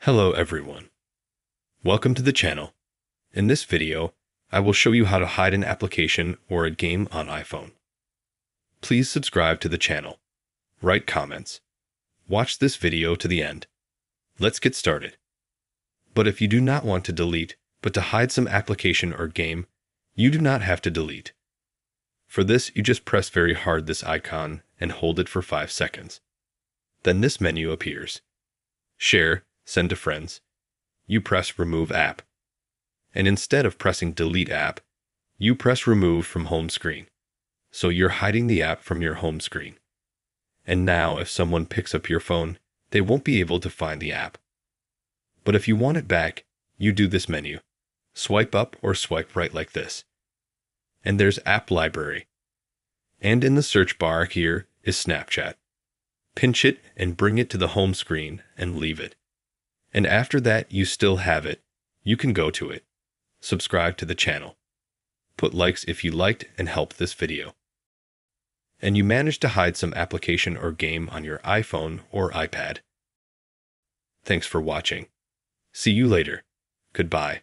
Hello everyone. Welcome to the channel. In this video, I will show you how to hide an application or a game on iPhone. Please subscribe to the channel. Write comments. Watch this video to the end. Let's get started. But if you do not want to delete, but to hide some application or game, you do not have to delete. For this, you just press very hard this icon and hold it for 5 seconds. Then this menu appears. Share, send to friends. You press Remove App. And instead of pressing Delete App, you press Remove from home screen. So you're hiding the app from your home screen. And now if someone picks up your phone, they won't be able to find the app. But if you want it back, you do this menu. Swipe up or swipe right like this. And there's App Library. And in the search bar here is Snapchat. Pinch it and bring it to the home screen and leave it. And after that you still have it, you can go to it. Subscribe to the channel. Put likes if you liked and helped this video. And you managed to hide some application or game on your iPhone or iPad. Thanks for watching. See you later. Goodbye.